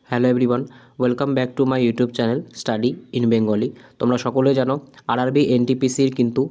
Hello everyone, welcome back to my YouTube channel study in Bengali. তোমরা সকলে জানো RRB এনটিপিসির কিন্তু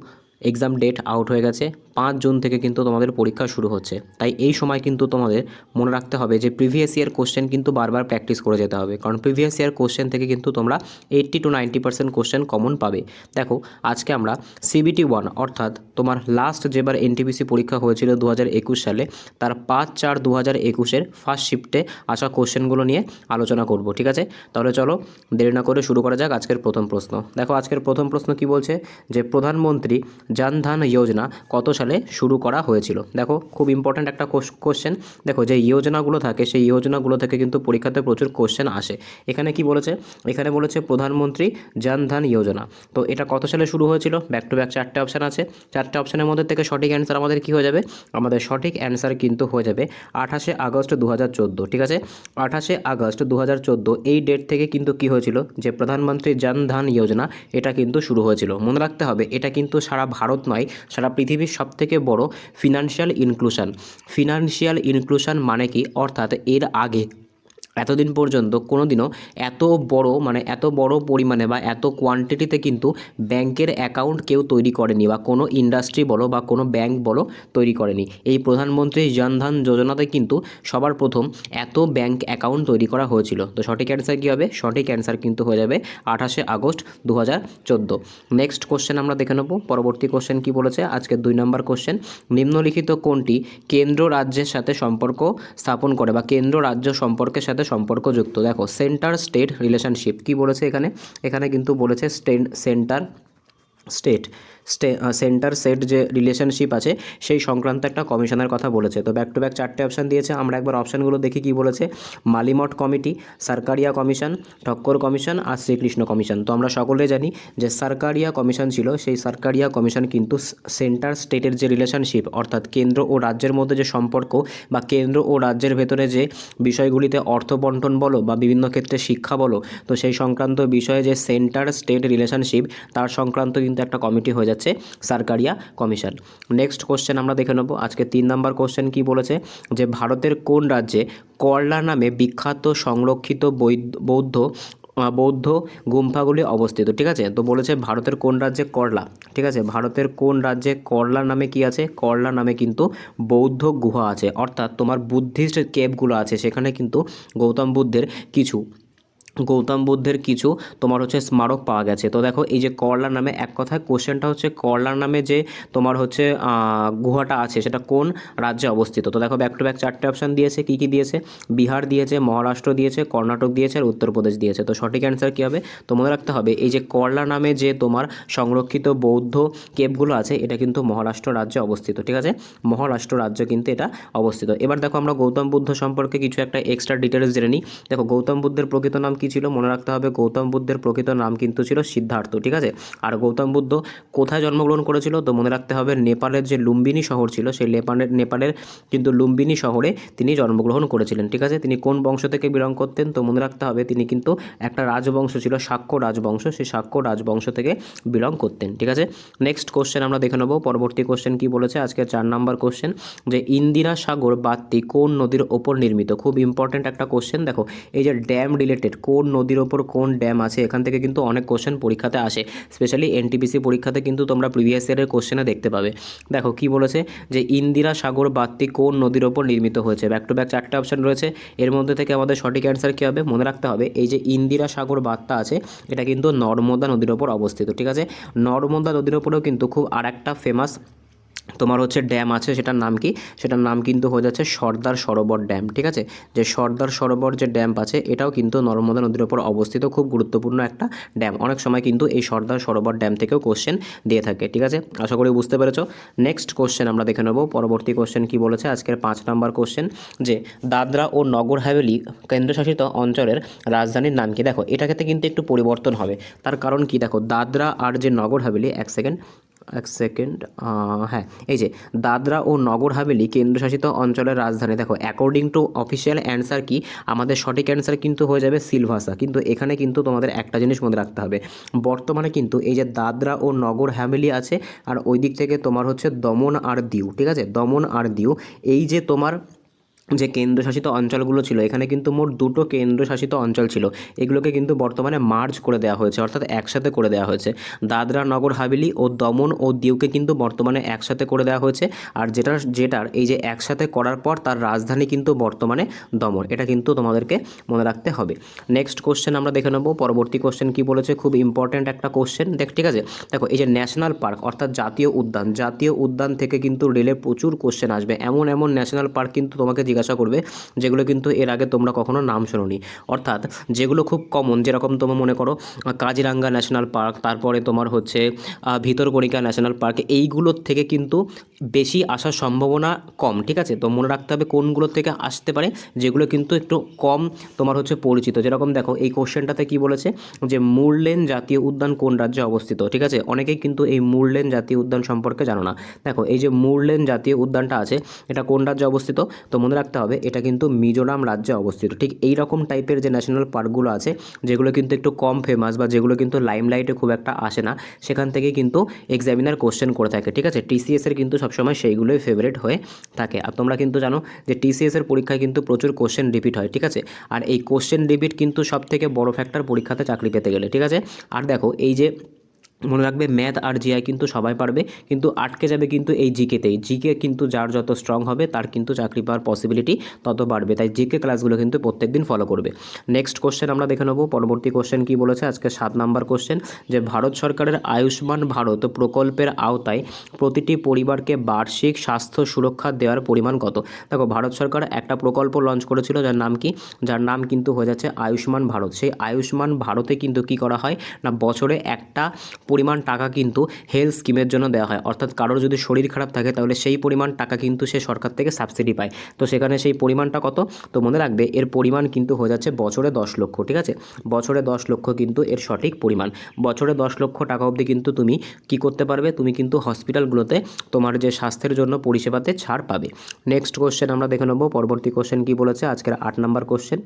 এক্সাম ডেট আউট হয়ে গেছে। 5 জুন থেকে কিন্তু তোমাদের পরীক্ষা শুরু হচ্ছে। তাই এই সময় কিন্তু তোমাদের মনে রাখতে হবে যে প্রিভিয়াস ইয়ার কোশ্চেন কিন্তু বারবার প্র্যাকটিস করে যেতে হবে, কারণ প্রিভিয়াস ইয়ার কোশ্চেন থেকে কিন্তু তোমরা 80 to 90% কোশ্চেন কমন পাবে। দেখো, আজকে আমরা CBT 1 অর্থাৎ তোমার লাস্ট যেবার এনটিপিসি পরীক্ষা হয়েছিল 2021 সালে, তার 5/4/2021 ফার্স্ট শিফটে আসা কোশ্চেনগুলো নিয়ে আলোচনা করব। ঠিক আছে, তাহলে চলো দেরি না করে শুরু করা যাক আজকের প্রথম প্রশ্ন। দেখো, আজকের প্রথম প্রশ্ন কি বলছে যে প্রধানমন্ত্রী জনধন যোজনা কত সালে শুরু করা হয়েছিল। দেখো, খুব ইম্পর্ট্যান্ট একটা কোশ্চেন। দেখো, যে যোজনাগুলো থাকে সেই যোজনাগুলো থেকে কিন্তু পরীক্ষাতে প্রচুর কোশ্চেন আসে। এখানে কি বলেছে? এখানে বলেছে প্রধানমন্ত্রী জনধন যোজনা। তো এটা কত সালে শুরু হয়েছিল? ব্যাক টু ব্যাক 4টে অপশান আছে। 4টে অপশানের মধ্যে থেকে সঠিক অ্যান্সার আমাদের কি হয়ে যাবে? আমাদের সঠিক অ্যান্সার কিন্তু হয়ে যাবে 28শে আগস্ট 2014। ঠিক আছে, 28শে আগস্ট 2014 এই ডেট থেকে কিন্তু কি হয়েছিল যে প্রধানমন্ত্রী জনধন যোজনা এটা কিন্তু শুরু হয়েছিল। মনে রাখতে হবে এটা কিন্তু সারা ভারত নয়, সারা পৃথিবীর সবথেকে বড় ফিনান্সিয়াল ইনক্লুশন মানে কি? অর্থাৎ এর আগে এতদিন পর্যন্ত কোনো দিনও এত বড় পরিমাণে বা এত কোয়ান্টিটিতে কিন্তু ব্যাংকের অ্যাকাউন্ট কেউ তৈরি করেনি, বা কোনো ইন্ডাস্ট্রি বলো বা কোনো ব্যাংক বলো তৈরি করেনি। এই প্রধানমন্ত্রী জনধন যোজনাতে কিন্তু সবার প্রথম এত ব্যাংক অ্যাকাউন্ট তৈরি করা হয়েছিল। তো সঠিক অ্যান্সার কী হবে? সঠিক অ্যান্সার কিন্তু হয়ে যাবে 28শে আগস্ট 2014। নেক্সট কোশ্চেন আমরা দেখে নেব। পরবর্তী কোশ্চেন কি বলেছে? আজকে 2 নম্বর কোশ্চেন, নিম্নলিখিত কোনটি কেন্দ্র রাজ্যের সাথে সম্পর্ক স্থাপন করে বা কেন্দ্র রাজ্য সম্পর্কের সাথে সম্পর্কযুক্ত? দেখো, সেন্টার স্টেট রিলেশনশিপ কি বলেছে এখানে কিন্তু বলেছে সেন্টার স্টেট যে রিলেশনশিপ আছে সেই সংক্রান্ত একটা কমিশনের কথা বলেছে। তো ব্যাক টু ব্যাক 4টে অপশান দিয়েছে। আমরা একবার অপশানগুলো দেখি কি বলেছে। Malimath committee, Sarkaria commission, Thakkar commission আর শ্রীকৃষ্ণ কমিশন। তো আমরা সকলে জানি যে সরকারিয়া কমিশন ছিল, সেই সরকারিয়া কমিশন কিন্তু সেন্টার স্টেটের যে রিলেশনশিপ অর্থাৎ কেন্দ্র ও রাজ্যের মধ্যে যে সম্পর্ক বা কেন্দ্র ও রাজ্যের ভেতরে যে বিষয়গুলিতে অর্থ বন্টন বলো বা বিভিন্ন ক্ষেত্রে শিক্ষা বলো, তো সেই সংক্রান্ত বিষয়ে যে সেন্টার স্টেট রিলেশনশিপ তার সংক্রান্ত কিন্তু একটা কমিটি হয়ে যাচ্ছে সরকারিয়া কমিশন। নেক্সট কোশ্চেন আমরা দেখে নেব। আজকে 3 নম্বর কোশ্চেন কি বলেছে যে ভারতের কোন রাজ্যে করলা নামে বিখ্যাত সংরক্ষিত বৌদ্ধ গুম্ফাগুলি অবস্থিত? ঠিক আছে, তো বলেছে ভারতের কোন রাজ্যে করলা। ঠিক আছে, ভারতের কোন রাজ্যে করলা নামে কি আছে? করলা নামে কিন্তু বৌদ্ধ গুহা আছে, অর্থাৎ তোমার বুদ্ধিস্ট কেভগুলো আছে। সেখানে কিন্তু গৌতম বুদ্ধের কিছু তোমার হচ্ছে স্মারক পাওয়া গেছে। তো দেখো, এই যে করলা নামে, এক কথায় কোশ্চেনটা হচ্ছে করলা নামে যে তোমার হচ্ছে গুহাটা আছে সেটা কোন রাজ্যে অবস্থিত? তো দেখো, ব্যাক টু ব্যাক 4টে অপশান দিয়েছে। কী কী দিয়েছে? বিহার দিয়েছে, মহারাষ্ট্র দিয়েছে, কর্ণাটক দিয়েছে আর উত্তরপ্রদেশ দিয়েছে। তো সঠিক অ্যান্সার কী হবে? তো মনে রাখতে হবে এই যে করলা নামে যে তোমার সংরক্ষিত বৌদ্ধ কেভগুলো আছে এটা কিন্তু মহারাষ্ট্র রাজ্যে অবস্থিত। ঠিক আছে, মহারাষ্ট্র রাজ্য কিন্তু এটা অবস্থিত। এবার দেখো, আমরা গৌতম বুদ্ধ সম্পর্কে কিছু একটা এক্সট্রা ডিটেলস জেনে নিই। দেখো, গৌতম বুদ্ধের প্রকৃত নাম কি ছিল? মনে রাখতে হবে গৌতম বুদ্ধের প্রকৃত নাম কিন্তু ছিল সিদ্ধার্থ। ঠিক আছে, আর গৌতম বুদ্ধ কোথায় জন্মগ্রহণ করেছিল? তো মনে রাখতে হবে নেপালের যে লুম্বিনী শহর ছিল সেই নেপালের কিন্তু লুম্বিনী শহরে তিনি জন্মগ্রহণ করেছিলেন। ঠিক আছে, তিনি কোন বংশ থেকে বিলং করতেন? তো মনে রাখতে হবে তিনি কিন্তু একটা রাজবংশ ছিল, শাক্য রাজবংশ, সেই শাক্য রাজবংশ থেকে বিলং করতেন। ঠিক আছে, নেক্সট কোশ্চেন আমরা দেখে নেব। পরবর্তী কোশ্চেন কি বলেছে? আজকে 4 নম্বর কোশ্চেন, যে ইন্দিরা সাগর বাঁধটি কোন নদীর ওপর নির্মিত? খুব ইম্পর্টেন্ট একটা কোশ্চেন। দেখো, এই যে ড্যাম রিলেটেড, কোন নদীর ওপর কোন ড্যাম আছে, এখান থেকে কিন্তু অনেক কোশ্চেন পরীক্ষাতে আসে। স্পেশালি এনটিপিসি পরীক্ষাতে কিন্তু তোমরা প্রিভিয়াস ইয়ারের কোশ্চেনে দেখতে পাবে। দেখো কি বলেছে যে ইন্দিরা সাগর বাঁধটি কোন নদীর ওপর নির্মিত হয়েছে? ব্যাক টু ব্যাক 4টে অপশান রয়েছে। এর মধ্যে থেকে আমাদের সঠিক অ্যান্সার কী হবে? মনে রাখতে হবে এই যে ইন্দিরা সাগর বাঁধটা আছে এটা কিন্তু নর্মদা নদীর ওপর অবস্থিত। ঠিক আছে, নর্মদা নদীর ওপরেও কিন্তু খুব আর একটা ফেমাস তোমার হচ্ছে ড্যাম আছে, সেটার নাম কি? সেটার নাম কিন্তু হয়ে যাচ্ছে সর্দার সরোবর ড্যাম। ঠিক আছে, যে সর্দার সরোবর যে ড্যাম আছে এটাও কিন্তু নর্মদা নদীর ওপর অবস্থিত, খুব গুরুত্বপূর্ণ একটা ড্যাম। অনেক সময় কিন্তু এই সর্দার সরোবর ড্যাম থেকেও কোশ্চেন দিয়ে থাকে। ঠিক আছে, আশা করি বুঝতে পেরেছো। নেক্সট কোশ্চেন আমরা দেখে নেব। পরবর্তী কোশ্চেন কি বলেছে? আজকের 5 নম্বর কোশ্চেন, যে দাদরা ও নগর হাভেলি কেন্দ্রশাসিত অঞ্চলের রাজধানীর নাম কি? দেখো, এটাকে কিন্তু একটু পরিবর্তন হবে। তার কারণ কি? দেখো, দাদরা আর যে নগর হাভেলি, এক সেকেন্ড, হ্যাঁ, এই যে দাদরা ও নগর হাভেলি কেন্দ্রশাসিত অঞ্চলের রাজধানী। দেখো, অ্যাকর্ডিং টু অফিসিয়াল অ্যান্সার কি? আমাদের সঠিক অ্যান্সার কিন্তু হয়ে যাবে সিলভাসা। কিন্তু এখানে কিন্তু তোমাদের একটা জিনিস মনে রাখতে হবে, বর্তমানে কিন্তু এই যে দাদরা ও নগর হাভেলি আছে আর ওই দিক থেকে তোমার হচ্ছে দমন আর দিউ। ঠিক আছে, দমন আর দিউ, এই যে তোমার যে কেন্দ্রশাসিত অঞ্চলগুলো ছিল, এখানে কিন্তু মোট দুটো কেন্দ্রশাসিত অঞ্চল ছিল, এগুলোকে কিন্তু বর্তমানে মার্জ করে দেওয়া হয়েছে, অর্থাৎ একসাথে করে দেওয়া হয়েছে। দাদরা নগর হাভেলি ও দমন ও দিউকে কিন্তু বর্তমানে একসাথে করে দেওয়া হয়েছে, আর যেটার এই যে একসাথে করার পর তার রাজধানী কিন্তু বর্তমানে দমন, এটা কিন্তু তোমাদেরকে মনে রাখতে হবে। নেক্সট কোশ্চেন আমরা দেখে নেব, পরবর্তী কোশ্চেন কি বলেছে, খুব ইম্পর্ট্যান্ট একটা কোশ্চেন ঠিক আছে। দেখো এই যে ন্যাশনাল পার্ক অর্থাৎ জাতীয় উদ্যান, জাতীয় উদ্যান থেকে কিন্তু রেলে প্রচুর কোশ্চেন আসবে, এমন এমন ন্যাশনাল পার্ক কিন্তু তোমাকে জিজ্ঞাসা করবে যেগুলো কিন্তু এর আগে তোমরা কখনো নাম শোনোনি, অর্থাৎ যেগুলো খুব কমন, যেরকম তোমরা মনে করো কাজিরাঙ্গা ন্যাশনাল পার্ক, তারপরে তোমার হচ্ছে ভিতরকণিকা ন্যাশনাল পার্ক, এইগুলোর থেকে কিন্তু বেশি আসার সম্ভাবনা কম, ঠিক আছে। তো মনে রাখতে হবে কোনগুলোর থেকে আসতে পারে, যেগুলো কিন্তু একটু কম তোমার হচ্ছে পরিচিত। যেরকম দেখো এই কোশ্চেনটাতে কি বলেছে যে মুরলেন জাতীয় উদ্যান কোন রাজ্যে অবস্থিত, ঠিক আছে। অনেকেই কিন্তু এই মুরলেন জাতীয় উদ্যান সম্পর্কে জানো না। দেখো এই যে মুরলেন জাতীয় উদ্যানটা আছে, এটা কোন রাজ্যে অবস্থিত, তো মনে রাখতে হবে এটা কিন্তু মিজোরাম রাজ্যে অবস্থিত। ঠিক এই রকম টাইপের যে ন্যাশনাল পার্কগুলো আছে, যেগুলো কিন্তু একটু কম ফেমাস বা যেগুলো কিন্তু লাইমলাইটে খুব একটা আসে না, সেখান থেকে কিন্তু এক্সামিনার কোশ্চেন করে থাকে, ঠিক আছে। টিসিএস এর কিন্তু সবসময় সেইগুলোই ফেভারিট হয়ে থাকে। আর তোমরা কিন্তু জানো যে টিসিএস এর পরীক্ষায় কিন্তু প্রচুর কোশ্চেন রিপিট হয়, ঠিক আছে। আর এই কোশ্চেন রিপিট কিন্তু সব থেকে বড় ফ্যাক্টর পরীক্ষাতে চাকরি পেতে গেলে, ঠিক আছে। আর দেখো এই যে মনে রাখবে ম্যাথ আর জিআই কিন্তু সবাই পারবে, কিন্তু আটকে যাবে কিন্তু এই জিকেতেই। জিকে কিন্তু যার যত স্ট্রং হবে তার কিন্তু চাকরি পাওয়ার পসিবিলিটি তত বাড়বে, তাই জিকে ক্লাসগুলো কিন্তু প্রত্যেকদিন ফলো করবে। নেক্সট কোশ্চেন আমরা দেখে নেব, পরবর্তী কোশ্চেন কি বলেছে, আজকে 7 নাম্বার কোশ্চেন, যে ভারত সরকারের আয়ুষ্মান ভারত প্রকল্পের আওতায় প্রতিটি পরিবারকে বার্ষিক স্বাস্থ্য সুরক্ষা দেওয়ার পরিমাণ কত। দেখো ভারত সরকার একটা প্রকল্প লঞ্চ করেছিল, যার নাম কি, যার নাম কিন্তু হয়ে যাচ্ছে আয়ুষ্মান ভারত। সেই আয়ুষ্মান ভারতে কিন্তু কি করা হয় না, বছরে একটা পরিমাণ টাকা কিন্তু হেলথ স্কিমের জন্য দেওয়া হয়, অর্থাৎ কারোর যদি শরীর খারাপ থাকে তাহলে সেই পরিমাণ টাকা কিন্তু সে সরকার থেকে সাবসিডি পায়। তো সেখানে সেই পরিমাণটা কত, তো মনে রাখবে এর পরিমাণ কিন্তু হয়ে যাচ্ছে বছরে 10 লক্ষ, ঠিক আছে। বছরে 10 লক্ষ কিন্তু এর সঠিক পরিমাণ। বছরে 10 লক্ষ টাকা অবধি কিন্তু তুমি কি করতে পারবে, তুমি কিন্তু হসপিটালগুলোতে তোমার যে স্বাস্থ্যের জন্য পরিষেবাতে ছাড় পাবে। নেক্সট কোশ্চেন আমরা দেখে নেব, পরবর্তী কোশ্চেন কি বলেছে, আজকের 8 নাম্বার কোশ্চেন,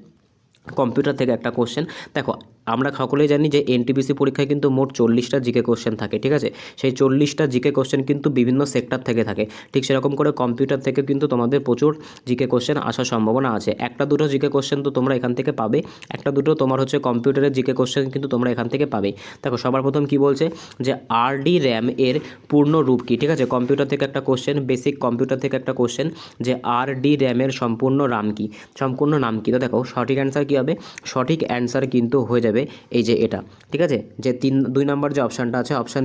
কম্পিউটার থেকে একটা কোশ্চেন। দেখো আমরা সকলেই জানি যে এনটিপিসি পরীক্ষায় কিন্তু মোট 40টা জিকে কোশ্চেন থাকে, ঠিক আছে। সেই 40টা জিকে কোশ্চেন কিন্তু বিভিন্ন সেক্টর থেকে থাকে, ঠিক সেরকম করে কম্পিউটার থেকে কিন্তু তোমাদের প্রচুর জিকে কোশ্চেন আসার সম্ভাবনা আছে। একটা দুটো জিকে কোশ্চেন তো তোমরা এখান থেকে পাবে, একটা দুটো তোমার হচ্ছে কম্পিউটারের জিকে কোশ্চেন কিন্তু তোমরা এখান থেকে পাবে। দেখো সবার প্রথম কি বলছে যে আরডি র্যাম এর পূর্ণ রূপ কি, ঠিক আছে। কম্পিউটার থেকে একটা কোশ্চেন, বেসিক কম্পিউটার থেকে একটা কোশ্চেন, যে আরডি র্যামের সম্পূর্ণ নাম কি, সম্পূর্ণ নাম কি। তো দেখো সঠিক অ্যান্সার কী হবে, সঠিক অ্যান্সার কিন্তু হয়ে যাবে এই যে এটা, ঠিক আছে। যে 2 নম্বর যে অপশানটা আছে, অপশান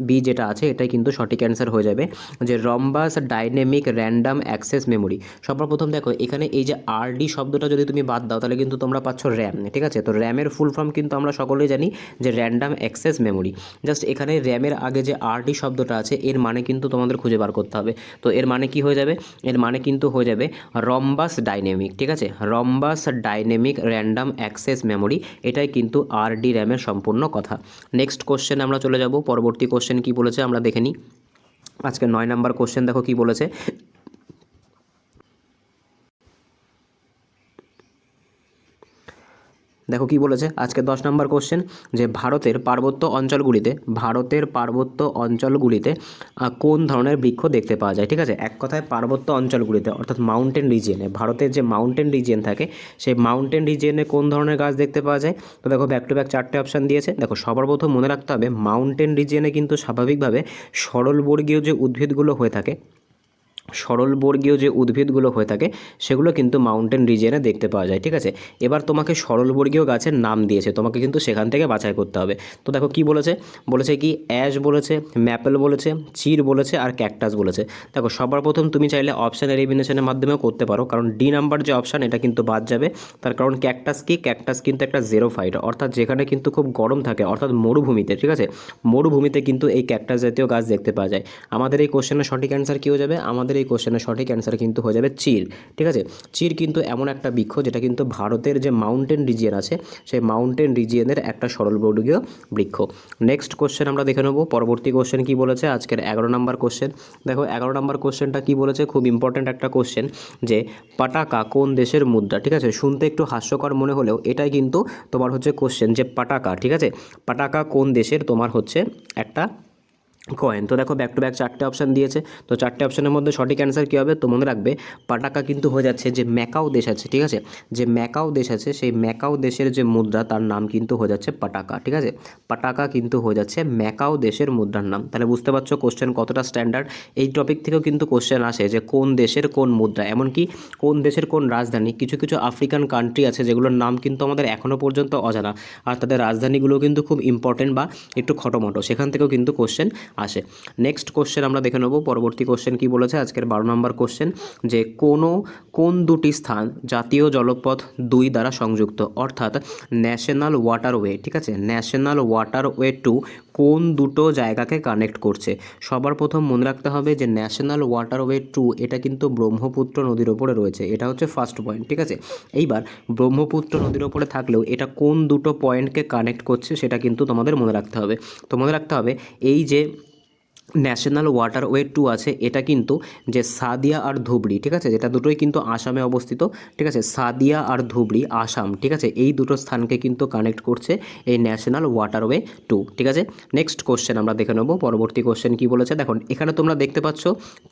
বি যেটা আছে, এটাই কিন্তু সঠিক অ্যান্সার হয়ে যাবে, যে রম্বাস ডাইনামিক র্যান্ডাম অ্যাক্সেস মেমোরি। সবার প্রথম দেখো এখানে এই যে আরডি শব্দটা যদি তুমি বাদ দাও তাহলে কিন্তু তোমরা পাচ্ছ র্যাম, ঠিক আছে। তো র্যামের ফুল ফর্ম কিন্তু আমরা সকলেই জানি যে র্যান্ডাম অ্যাক্সেস মেমোরি। জাস্ট এখানে র্যামের আগে যে আরডি শব্দটা আছে এর মানে কিন্তু তোমাদের খুঁজে বার করতে হবে। তো এর মানে কি হয়ে যাবে, এর মানে কিন্তু হয়ে যাবে রম্বাস ডাইনামিক, ঠিক আছে। রম্বাস ডাইনামিক র্যান্ডাম অ্যাক্সেস মেমোরি, এটাই কিন্তু আরডি র্যামের সম্পূর্ণ কথা। নেক্সট কোশ্চেন আমরা চলে যাব, পরবর্তী কোশ্চেন কি বলেছে আমরা দেখে নিই। আজকে 9 নাম্বার কোশ্চেন দেখো কি বলেছে, দেখো কি বলেছে আজকে 10 নম্বর কোশ্চেন, যে ভারতের পার্বত্য অঞ্চলগুলিতে কোন ধরনের বৃক্ষ দেখতে পাওয়া যায়, ঠিক আছে। এক কথায় পার্বত্য অঞ্চলগুলিতে অর্থাৎ মাউন্টেন রিজিয়নে, ভারতের যে মাউন্টেন রিজিয়ন থাকে সেই মাউন্টেন রিজিয়নে কোন ধরনের গাছ দেখতে পাওয়া যায়। তো দেখো ব্যাক টু ব্যাক 4টে অপশান দিয়েছে। দেখো সবার প্রথম মনে রাখতে হবে মাউন্টেন রিজিয়নে কিন্তু স্বাভাবিকভাবে সরলবর্গীয় যে উদ্ভিদগুলো হয়ে থাকে, সরলবর্গীয় যে উদ্ভিদগুলো হয়ে থাকে সেগুলো কিন্তু মাউন্টেন রিজিয়নে দেখতে পাওয়া যায়, ঠিক আছে। এবার তোমাকে সরলবর্গীয় গাছের নাম দিয়েছে, তোমাকে কিন্তু সেখান থেকে বাছাই করতে হবে। তো দেখো কি বলেছে, বলেছে কি অ্যাশ বলেছে, ম্যাপেল বলেছে, চির বলেছে, আর ক্যাকটাস বলেছে। দেখো সবার প্রথম তুমি চাইলে অপশান এলিমিনেশনের মাধ্যমেও করতে পারো, কারণ ডি নাম্বার যে অপশান এটা কিন্তু বাদ যাবে। তার কারণ ক্যাকটাস কি, ক্যাকটাস কিন্তু একটা জেরোফাইট, অর্থাৎ যেখানে কিন্তু খুব গরম থাকে, অর্থাৎ মরুভূমিতে, ঠিক আছে। মরুভূমিতে কিন্তু এই ক্যাকটাস জাতীয় গাছ দেখতে পাওয়া যায়। আমাদের এই কোশ্চেনের সঠিক অ্যান্সার কী হয়ে যাবে, আমাদের এই কোশ্চেনের সঠিক অ্যান্সার কিন্তু হয়ে যাবে চির, ঠিক আছে। চির কিন্তু এমন একটা বৃক্ষ যেটা কিন্তু ভারতের যে মাউন্টেন রিজিয়ন আছে সেই মাউন্টেন রিজিয়নের একটা সরলবর্গীয় বৃক্ষ। নেক্সট কোশ্চেন আমরা দেখে নেব, পরবর্তী কোশ্চেন কি বলেছে আজকের 11 নম্বর কোশ্চেন। দেখো 11 নম্বর কোশ্চেনটা কি বলেছে, খুব ইম্পর্ট্যান্ট একটা কোশ্চেন, যে পাটাকা কোন দেশের মুদ্রা, ঠিক আছে। শুনতে একটু হাস্যকর মনে হলেও এটাই কিন্তু তোমার হচ্ছে কোশ্চেন, যে পাটাকা, ঠিক আছে। পাটাকা কোন দেশের তোমার হচ্ছে একটা কয়েন। তো দেখো ব্যাক টু ব্যাক চারটে অপশান দিয়েছে, তো চারটে অপশানের মধ্যে সঠিক অ্যান্সার কী হবে? তো মনে রাখবে পাটাকা কিন্তু হয়ে যাচ্ছে যে ম্যাকাও দেশ আছে, ঠিক আছে, যে ম্যাকাও দেশ আছে সেই ম্যাকাও দেশের যে মুদ্রা তার নাম কিন্তু হয়ে যাচ্ছে পাটাকা, ঠিক আছে, পাটাকা কিন্তু হয়ে যাচ্ছে ম্যাকাও দেশের মুদ্রার নাম। তাহলে বুঝতে পারছো কোশ্চেন কতটা স্ট্যান্ডার্ড। এই টপিক থেকেও কিন্তু কোশ্চেন আসে যে কোন দেশের কোন মুদ্রা, এমনকি কোন দেশের কোন রাজধানী। কিছু কিছু আফ্রিকান কান্ট্রি আছে যেগুলোর নাম কিন্তু আমাদের এখনও পর্যন্ত অজানা, আর তাদের রাজধানীগুলো কিন্তু খুব ইম্পর্টেন্ট বা একটু খটোমটো, সেখান থেকেও কিন্তু কোশ্চেন আসে। নেক্সট কোশ্চেন আমরা দেখে নেব, পরবর্তী কোশ্চেন কি বলেছে আজকের 12 নম্বর কোশ্চেন, যে কোন দুটি স্থান জাতীয় জলপথ 2 দ্বারা সংযুক্ত, অর্থাৎ ন্যাশনাল ওয়াটারওয়ে, ঠিক আছে, ন্যাশনাল ওয়াটারওয়ে 2 কোন দুটো জায়গাকে কানেক্ট করছে। সবার প্রথম মনে রাখতে হবে যে ন্যাশনাল ওয়াটারওয়ে 2 এটা কিন্তু ব্রহ্মপুত্র নদীর ওপরে রয়েছে, এটা হচ্ছে ফার্স্ট পয়েন্ট, ঠিক আছে। এইবার ব্রহ্মপুত্র নদীর ওপরে থাকলেও এটা কোন দুটো পয়েন্টকে কানেক্ট করছে সেটা কিন্তু তোমাদের মনে রাখতে হবে। তো মনে রাখতে হবে এই যে ন্যাশনাল ওয়াটারওয়ে 2 আছে এটা কিন্তু যে সাদিয়া আর ধুবড়ি, ঠিক আছে, যেটা দুটোই কিন্তু আসামে অবস্থিত, ঠিক আছে, সাদিয়া আর ধুবড়ি আসাম, ঠিক আছে, এই দুটো স্থানকে কিন্তু কানেক্ট করছে এই ন্যাশনাল ওয়াটারওয়ে 2, ঠিক আছে। নেক্সট কোশ্চেন আমরা দেখে নেব, পরবর্তী কোশ্চেন কি বলেছে। দেখুন এখানে তোমরা দেখতে পাচ্ছ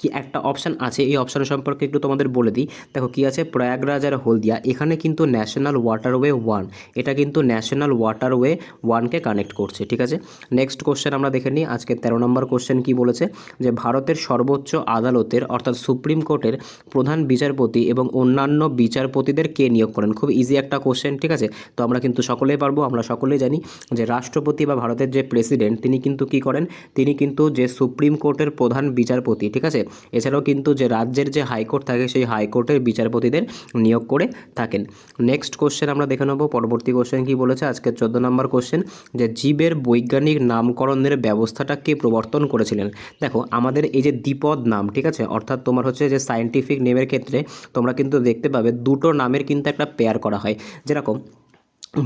কি একটা অপশান আছে, এই অপশান সম্পর্কে একটু তোমাদের বলে দিই। দেখো কি আছে, প্রয়াগরাজ আর হলদিয়া, এখানে কিন্তু ন্যাশনাল ওয়াটারওয়ে 1, এটা কিন্তু ন্যাশনাল ওয়াটারওয়ে 1কে কানেক্ট করছে, ঠিক আছে। নেক্সট কোশ্চেন আমরা দেখে নিই, আজকে 13 নম্বর কোশ্চেন কি বলেছে, যে ভারতের সর্বোচ্চ আদালতের অর্থাৎ সুপ্রিম কোর্টের প্রধান বিচারপতি এবং অন্যান্য বিচারপতিদের কে নিয়োগ করেন। খুব ইজি একটা কোশ্চেন, ঠিক আছে। তো আমরা কিন্তু সকলেই পারবো, আমরা সকলেই জানি যে রাষ্ট্রপতি বা ভারতের যে প্রেসিডেন্ট তিনি কিন্তু কি করেন, তিনি কিন্তু যে সুপ্রিম কোর্টের প্রধান বিচারপতি, ঠিক আছে, এছাড়াও কিন্তু যে রাজ্যের যে হাইকোর্ট থাকে সেই হাইকোর্টের বিচারপতিদের নিয়োগ করে থাকেন। নেক্সট কোশ্চেন আমরা দেখে নেব, পরবর্তী কোশ্চেন কি বলেছে আজকে 14 নম্বর কোশ্চেন, যে জীবের বৈজ্ঞানিক নামকরণের ব্যবস্থাটা কে প্রবর্তন করেছিলেন। দেখো আমাদের এই যে দ্বিপদ নাম, ঠিক আছে, অর্থাৎ তোমার হচ্ছে যে সায়েন্টিফিক নেমের ক্ষেত্রে তোমরা কিন্তু দেখতে পাবে দুটো নামের কিন্তু একটা পেয়ার করা হয়। যেরকম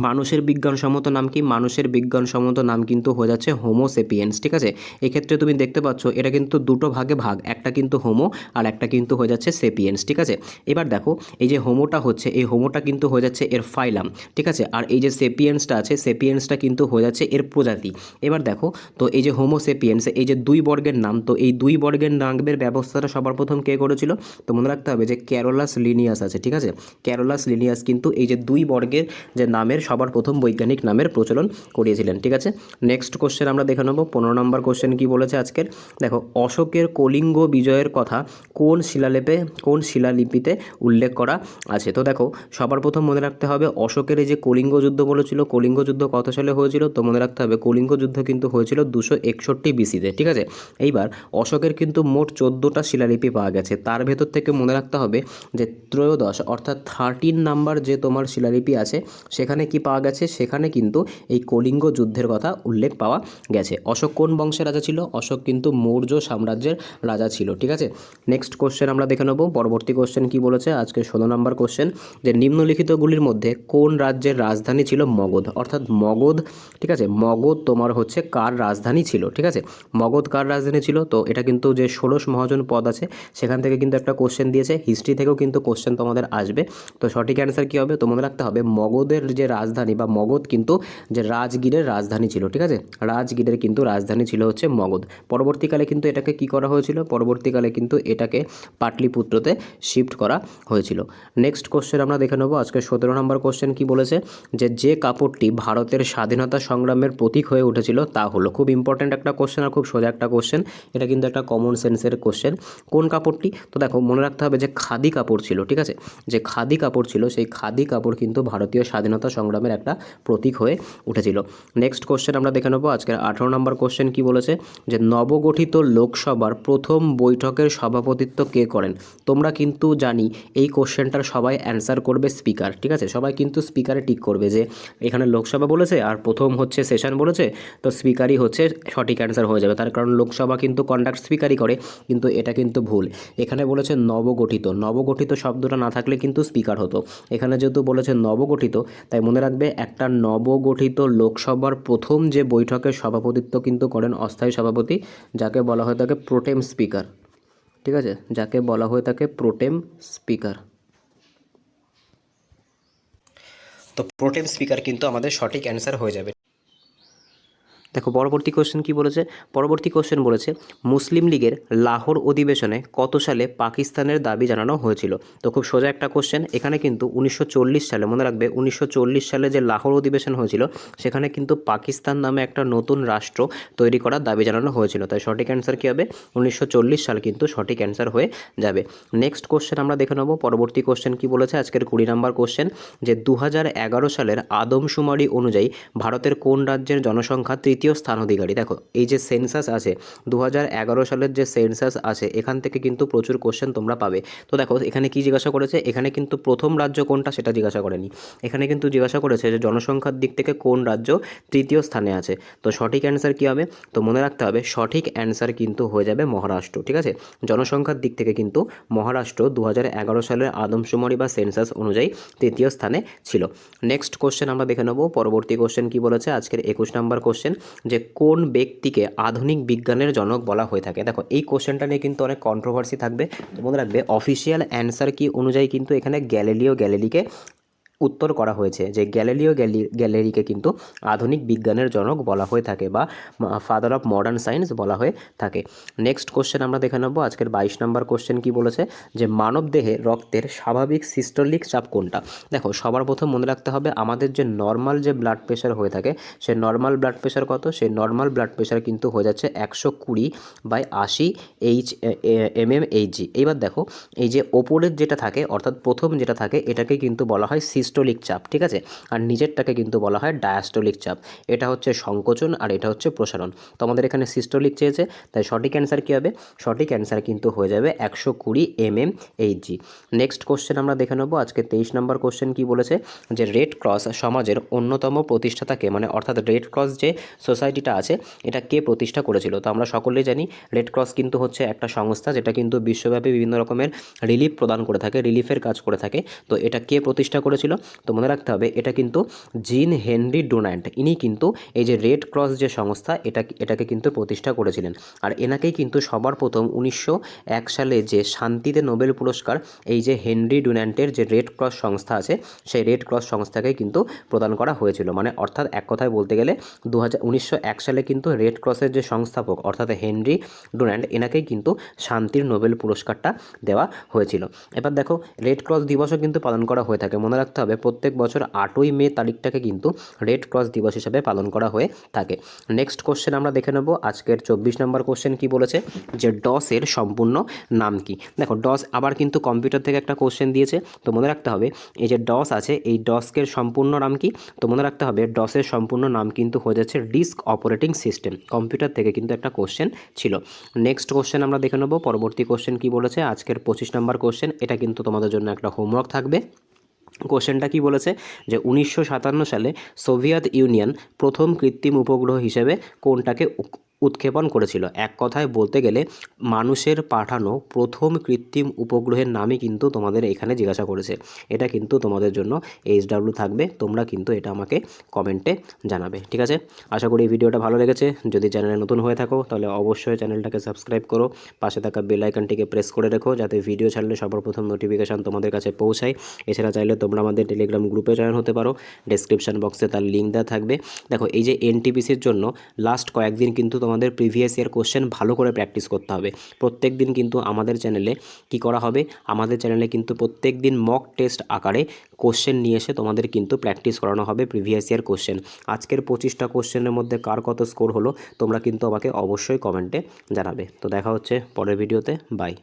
মানুষের বিজ্ঞানসম্মত নাম কি, মানুষের বিজ্ঞানসম্মত নাম কিন্তু হয়ে যাচ্ছে হোমো সেপিয়েন্স, ঠিক আছে। এক্ষেত্রে তুমি দেখতে পাচ্ছ এটা কিন্তু দুটো ভাগে ভাগ, একটা কিন্তু হোমো আর একটা কিন্তু হয়ে যাচ্ছে সেপিয়েন্স, ঠিক আছে। এবার দেখো এই যে হোমোটা হচ্ছে, এই হোমোটা কিন্তু হয়ে যাচ্ছে এর ফাইলাম, ঠিক আছে, আর এই যে সেপিয়েন্সটা আছে সেপিয়েন্সটা কিন্তু হয়ে যাচ্ছে এর প্রজাতি। এবার দেখো তো এই যে হোমো সেপিয়েন্স, এই যে 2 বর্গের নাম, তো এই 2 বর্গের নামের ব্যবস্থাটা সবার প্রথম কে করেছিল, তো মনে রাখতে হবে যে ক্যারোলাস লিনিয়াস আছে, ঠিক আছে, ক্যারোলাস লিনিয়াস কিন্তু এই যে 2 বর্গের যে নামের সবার প্রথম বৈজ্ঞানিক নামের প্রচলন করিয়েছিলেন, ঠিক আছে। নেক্সট কোশ্চেন আমরা দেখে নেব, 15 নম্বর কোশ্চেন কি বলেছে আজকের। দেখো অশোকের কলিঙ্গ বিজয়ের কথা কোন শিলালিপিতে উল্লেখ করা আছে। তো দেখো সবার প্রথম মনে রাখতে হবে অশোকের এই যে কলিঙ্গ যুদ্ধ বলেছিল, কলিঙ্গ যুদ্ধ কত সালে হয়েছিল, তো মনে রাখতে হবে কলিঙ্গ যুদ্ধ কিন্তু হয়েছিল 261 বিসিতে, ঠিক আছে। এইবার অশোকের কিন্তু মোট 14টা শিলালিপি পাওয়া গেছে, তার ভেতর থেকে মনে রাখতে হবে যে ত্রয়োদশ অর্থাৎ 13 নাম্বার যে তোমার শিলালিপি আছে সেখানে কি পাওয়া গেছে, সেখানে কিন্তু এই কলিঙ্গ যুদ্ধের কথা উল্লেখ পাওয়া গেছে। অশোক কোন বংশের রাজা ছিল, অশোক কিন্তু মৌর্য সাম্রাজ্যের রাজা ছিল, ঠিক আছে। নেক্সট কোশ্চেন আমরা দেখে নেব, পরবর্তী কোশ্চেন কি বলেছে আজকে 16 নম্বর কোশ্চেন, যে নিম্নলিখিতগুলির মধ্যে কোন রাজ্যের রাজধানী ছিল মগধ, অর্থাৎ মগধ, ঠিক আছে, মগধ তোমার হচ্ছে কার রাজধানী ছিল, ঠিক আছে, মগধ কার রাজধানী ছিল। তো এটা কিন্তু যে ষোড়শ মহাজন পদ আছে সেখান থেকে কিন্তু একটা কোশ্চেন দিয়েছে, হিস্ট্রি থেকেও কিন্তু কোশ্চেন তোমাদের আসবে। তো সঠিক অ্যান্সার কী হবে, তো মনে রাখতে হবে মগধের যে রাজধানী বা মগধ কিন্তু যে রাজগীরের রাজধানী ছিল, ঠিক আছে, রাজগীরের কিন্তু রাজধানী ছিল হচ্ছে মগধ। পরবর্তীকালে কিন্তু এটাকে কি করা হয়েছিল, পরবর্তীকালে কিন্তু এটাকে পাটলিপুত্রতে শিফট করা হয়েছিল। নেক্সট কোশ্চেন আমরা দেখে নেব, আজকে 17 নম্বর কোশ্চেন কি বলেছে, যে কাপড়টি ভারতের স্বাধীনতা সংগ্রামের প্রতীক হয়ে উঠেছিল তা হলো। খুব ইম্পর্ট্যান্ট একটা কোশ্চেন আর খুব সোজা একটা কোশ্চেন, এটা কিন্তু একটা কমন সেন্সের কোশ্চেন। কোন কাপড়টি, তো দেখো মনে রাখতে হবে যে খাদি কাপড় ছিল, ঠিক আছে, যে খাদি কাপড় ছিল সেই খাদি কাপড় কিন্তু ভারতীয় স্বাধীনতা সংগ্রামের একটা প্রতীক হয়ে উঠেছিল। নেক্সট কোশ্চেন আমরা দেখে নেব, আজকের 18 নম্বর কোশ্চেন কি বলেছে, যে নবগঠিত লোকসভার প্রথম বৈঠকের সভাপতিত্ব কে করেন। তোমরা কিন্তু জানি এই কোশ্চেনটার সবাই অ্যান্সার করবে স্পিকার, ঠিক আছে, সবাই কিন্তু স্পিকারে টিক করবে যে এখানে লোকসভা বলেছে আর প্রথম হচ্ছে সেশন বলেছে, তো স্পিকারই হচ্ছে সঠিক অ্যান্সার হয়ে যাবে, তার কারণ লোকসভা কিন্তু কন্ডাক্ট স্পিকারই করে, কিন্তু এটা কিন্তু ভুল। এখানে বলেছে নবগঠিত, নবগঠিত শব্দটা না থাকলে কিন্তু স্পিকার হতো, এখানে যেহেতু বলেছে নবগঠিত তাই মনে রাখবে একটা নবগঠিত লোকসভার প্রথম যে বৈঠকের সভাপতিত্ব কিন্তু করেন অস্থায়ী সভাপতি, যাকে বলা হয়ে থাকে প্রোটেম স্পিকার, ঠিক আছে, যাকে বলা হয়ে থাকে প্রোটেম স্পিকার। তো প্রোটেম স্পিকার কিন্তু আমাদের সঠিক অ্যান্সার হয়ে যাবে। দেখো পরবর্তী কোশ্চেন কি বলেছে, পরবর্তী কোশ্চেন বলেছে মুসলিম লীগের লাহোর অধিবেশনে কত সালে পাকিস্তানের দাবি জানানো হয়েছিল। তো খুব সোজা একটা কোশ্চেন, এখানে কিন্তু 1940 সালে, মনে রাখবে 1940 সালে যে লাহোর অধিবেশন হয়েছিল সেখানে কিন্তু পাকিস্তান নামে একটা নতুন রাষ্ট্র তৈরি করার দাবি জানানো হয়েছিল। তাই সঠিক অ্যান্সার কী হবে, 1940 সাল কিন্তু সঠিক অ্যান্সার হয়ে যাবে। নেক্সট কোশ্চেন আমরা দেখে নেব, পরবর্তী কোশ্চেন কি বলেছে, আজকের 20 নম্বর কোশ্চেন, যে 2011 সালের আদমশুমারি অনুযায়ী ভারতের কোন রাজ্যের জনসংখ্যা তৃতীয় স্থান অধিকারী। দেখো এই যে সেন্সাস আছে 2011 সালের যে সেন্সাস আছে এখান থেকে কিন্তু প্রচুর কোশ্চেন তোমরা পাবে। তো দেখো এখানে কি জিজ্ঞাসা করেছে, এখানে কিন্তু প্রথম রাজ্য কোনটা সেটা জিজ্ঞাসা করেনি, এখানে কিন্তু জিজ্ঞাসা করেছে যে জনসংখ্যার দিক থেকে কোন রাজ্য তৃতীয় স্থানে আছে। তো সঠিক অ্যান্সার কী হবে, তো মনে রাখতে হবে সঠিক অ্যান্সার কিন্তু হয়ে যাবে মহারাষ্ট্র। ঠিক আছে, জনসংখ্যার দিক থেকে কিন্তু মহারাষ্ট্র 2011 সালের আদমশুমারি বা সেন্সাস অনুযায়ী তৃতীয় স্থানে ছিল। নেক্সট কোশ্চেন আমরা দেখে নেব, পরবর্তী কোশ্চেন কি বলেছে, আজকের 21 নম্বর কোশ্চেন, যে কোন ব্যক্তিকে আধুনিক বিজ্ঞানের জনক বলা হয়ে থাকে। দেখো এই কোশ্চেনটা নিয়ে কিন্তু অনেক কন্ট্রোভার্সি থাকবে, তো মনে রাখবে অফিসিয়াল অ্যান্সার কি অনুযায়ী কিন্তু এখানে গ্যালিলিও গ্যালিলিকে উত্তর করা হয়েছে, যে গ্যালিলিও গ্যালিলিকে কিন্তু আধুনিক বিজ্ঞানের জনক বলা হয়ে থাকে বা ফাদার অফ মডার্ন সায়েন্স বলা হয়ে থাকে। নেক্সট কোশ্চেন আমরা দেখে নেব, আজকের 22 নম্বর কোশ্চেন কি বলেছে, যে মানব দেহে রক্তের স্বাভাবিক সিস্টোলিক চাপ কোনটা। দেখো সবার প্রথম মনে রাখতে হবে আমাদের যে নর্মাল যে ব্লাড প্রেশার হয়ে থাকে সে নর্মাল ব্লাড প্রেশার কত, সেই নর্মাল ব্লাড প্রেশার কিন্তু হয়ে যাচ্ছে 120/80 mmHg। এইবার দেখো এই যে ওপরের যেটা থাকে অর্থাৎ প্রথম যেটা থাকে এটাকে কিন্তু বলা হয় সিস্টোলিক চাপ, ঠিক আছে, আর নিচেরটাকে কিন্তু বলা হয় ডায়াস্টোলিক চাপ। এটা হচ্ছে সংকোচন আর এটা হচ্ছে প্রসারণ। তো আমাদের এখানে সিস্টোলিক চেয়েছে, তাই সঠিক অ্যান্সার কী হবে, সঠিক অ্যান্সার কিন্তু হয়ে যাবে 120 mmHg। নেক্সট কোশ্চেন আমরা দেখে নেব, আজকে 23 নম্বর কোশ্চেন কি বলেছে, যে রেড ক্রস সমাজের অন্যতম প্রতিষ্ঠাতাকে, মানে অর্থাৎ রেড ক্রস যে সোসাইটিটা আছে এটা কে প্রতিষ্ঠা করেছিল। তো আমরা সকলেই জানি রেড ক্রস কিন্তু হচ্ছে একটা সংস্থা যেটা কিন্তু বিশ্বব্যাপী বিভিন্ন রকমের রিলিফ প্রদান করে থাকে, রিলিফের কাজ করে থাকে। তো এটা কে প্রতিষ্ঠা করেছিল, তো মনে রাখতে হবে এটা কিন্তু জিন হেনরি ডুনান্ট, ইনি কিন্তু এই যে রেড ক্রস যে সংস্থা এটাকে কিন্তু প্রতিষ্ঠা করেছিলেন। আর এনাকেই কিন্তু সবার প্রথম 1901 সালে যে শান্তিতে নোবেল পুরস্কার এই যে হেনরি ডুনান্টের যে রেড ক্রস সংস্থা আছে সেই রেড ক্রস সংস্থাকে কিন্তু প্রদান করা হয়েছিল। মানে অর্থাৎ এক কথায় বলতে গেলে 1901 সালে কিন্তু রেড ক্রসের যে সংস্থাপক অর্থাৎ হেনরি ডুনান্ট এনাকেই কিন্তু শান্তির নোবেল পুরস্কারটা দেওয়া হয়েছিল। এবার দেখো রেড ক্রস দিবসও কিন্তু পালন করা হয়ে থাকে, মনে রাখতে হবে প্রত্যেক বছর 8ই মে তারিখটাকে কিন্তু রেড ক্রস দিবস হিসাবে পালন করা হয়ে থাকে। নেক্সট কোশ্চেন আমরা দেখে নেব, আজকের 24 নম্বর কোশ্চেন কি বলেছে, যে ডসের সম্পূর্ণ নাম কি। দেখো ডস আবার কিন্তু কম্পিউটার থেকে একটা কোশ্চেন দিয়েছে, তো মনে রাখতে হবে এই যে ডস আছে এই ডসকের সম্পূর্ণ নাম কি, তো মনে রাখতে হবে ডসের সম্পূর্ণ নাম কিন্তু হয়ে যাচ্ছে ডিস্ক অপারেটিং সিস্টেম। কম্পিউটার থেকে কিন্তু একটা কোশ্চেন ছিল। নেক্সট কোশ্চেন আমরা দেখে নেব, পরবর্তী কোশ্চেন কি বলেছে, আজকের 25 নম্বর কোশ্চেন, এটা কিন্তু তোমাদের জন্য একটা হোমওয়ার্ক থাকবে। কোশ্চেনটা কি বলেছে, যে 1957 সালে সোভিয়েত ইউনিয়ন প্রথম কৃত্রিম উপগ্রহ হিসেবে কোনটাকে উৎক্ষেপণ করেছিল। এক কথায় বলতে গেলে মানুষের পাঠানো প্রথম কৃত্রিম উপগ্রহের নামই কিন্তু তোমাদের এখানে জিজ্ঞাসা করেছে। এটা কিন্তু তোমাদের জন্য HW থাকবে, তোমরা কিন্তু এটা আমাকে কমেন্টে জানাবে। ঠিক আছে, আশা করি এই ভিডিওটা ভালো লেগেছে। যদি চ্যানেলে নতুন হয়ে থাকো তাহলে অবশ্যই চ্যানেলটাকে সাবস্ক্রাইব করো, পাশে থাকা বেল আইকনটিকে প্রেস করে রেখো যাতে ভিডিও ছাড়লে সবার প্রথম নোটিফিকেশান তোমাদের কাছে পৌঁছায়। এছাড়া চাইলে তোমরা আমাদের টেলিগ্রাম গ্রুপে জয়েন হতে পারো, ডেসক্রিপশন বক্সে তার লিঙ্ক দেওয়া থাকবে। দেখো এই যে NTPCর জন্য লাস্ট কয়েকদিন কিন্তু তোমাদের প্রিভিয়াস ইয়ার কোশ্চেন ভালো করে প্র্যাকটিস করতে হবে। প্রত্যেক দিন কিন্তু আমাদের চ্যানেলে কি করা হবে, আমাদের চ্যানেলে কিন্তু প্রত্যেক দিন মক টেস্ট আকারে কোশ্চেন নিয়ে এসে তোমাদের কিন্তু প্র্যাকটিস করানো হবে প্রিভিয়াস ইয়ার কোশ্চেন। আজকের 25টা কোশ্চেনের মধ্যে কার কত স্কোর হলো তোমরা কিন্তু আমাকে অবশ্যই কমেন্টে জানাবে। তো দেখা হচ্ছে পরের ভিডিওতে, বাই।